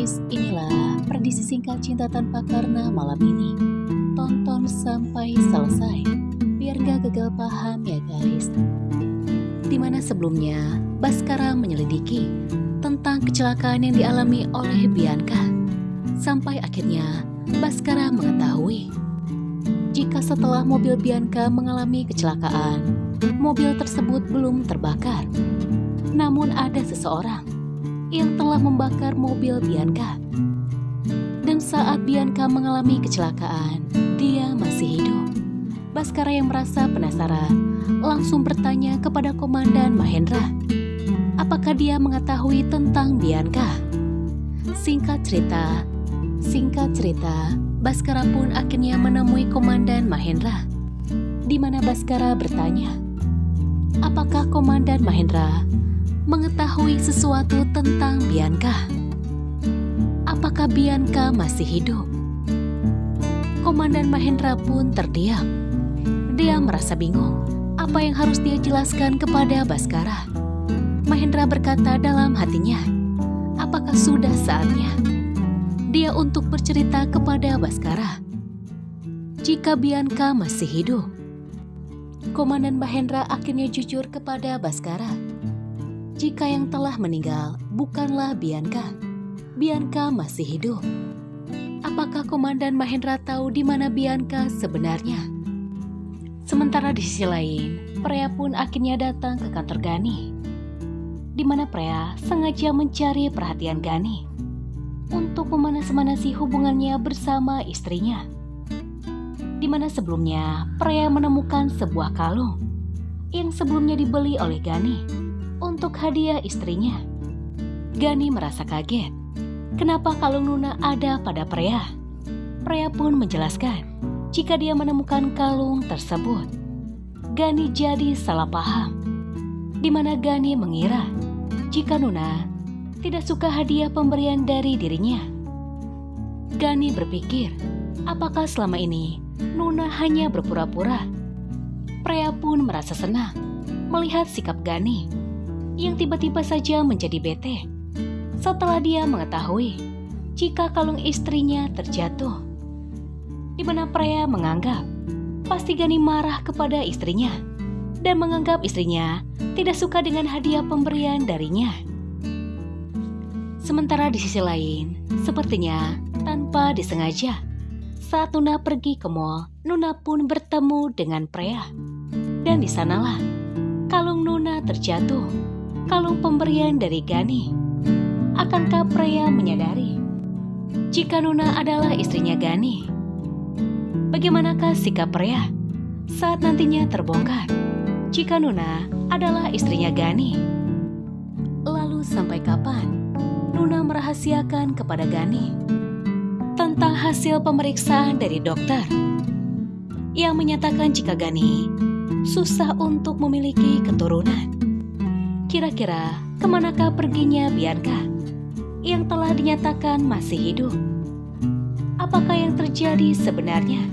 guys, inilah prediksi singkat cinta tanpa karena malam ini. Tonton sampai selesai, biar gak gagal paham ya guys. Dimana sebelumnya, Baskara menyelidiki tentang kecelakaan yang dialami oleh Bianca. Sampai akhirnya, Baskara mengetahui jika setelah mobil Bianca mengalami kecelakaan, mobil tersebut belum terbakar. Namun ada seseorang yang telah membakar mobil Bianca. Dan saat Bianca mengalami kecelakaan, dia masih hidup. Baskara yang merasa penasaran langsung bertanya kepada Komandan Mahendra, apakah dia mengetahui tentang Bianca? Singkat cerita, Baskara pun akhirnya menemui Komandan Mahendra, di mana Baskara bertanya, apakah Komandan Mahendra mengetahui sesuatu tentang Bianca? Apakah Bianca masih hidup? Komandan Mahendra pun terdiam. Dia merasa bingung apa yang harus dia jelaskan kepada Baskara. Mahendra berkata dalam hatinya, apakah sudah saatnya dia untuk bercerita kepada Baskara jika Bianca masih hidup? Komandan Mahendra akhirnya jujur kepada Baskara jika yang telah meninggal bukanlah Bianca. Bianca masih hidup. Apakah Komandan Mahendra tahu di mana Bianca sebenarnya? Sementara di sisi lain, Preya pun akhirnya datang ke kantor Gani, di mana Preya sengaja mencari perhatian Gani untuk memanas-manasi hubungannya bersama istrinya. Di mana sebelumnya Preya menemukan sebuah kalung yang sebelumnya dibeli oleh Gani untuk hadiah istrinya. Gani merasa kaget, kenapa kalung Nuna ada pada Preya? Preya pun menjelaskan jika dia menemukan kalung tersebut. Gani jadi salah paham, di mana Gani mengira jika Nuna tidak suka hadiah pemberian dari dirinya. Gani berpikir, apakah selama ini Nuna hanya berpura-pura? Preya pun merasa senang melihat sikap Gani yang tiba-tiba saja menjadi bete setelah dia mengetahui jika kalung istrinya terjatuh. Di mana Preya menganggap pasti Gani marah kepada istrinya dan menganggap istrinya tidak suka dengan hadiah pemberian darinya. Sementara di sisi lain, sepertinya tanpa disengaja, saat Nuna pergi ke mall, Nuna pun bertemu dengan Preya. Dan di sanalah kalung Nuna terjatuh, kalung pemberian dari Gani. Akankah Preya menyadari jika Nuna adalah istrinya Gani? Bagaimanakah sikap Preya saat nantinya terbongkar jika Nuna adalah istrinya Gani? Lalu sampai kapan Nuna merahasiakan kepada Gani tentang hasil pemeriksaan dari dokter yang menyatakan jika Gani susah untuk memiliki keturunan? Kira-kira kemanakah perginya Bianca yang telah dinyatakan masih hidup? Apakah yang terjadi sebenarnya?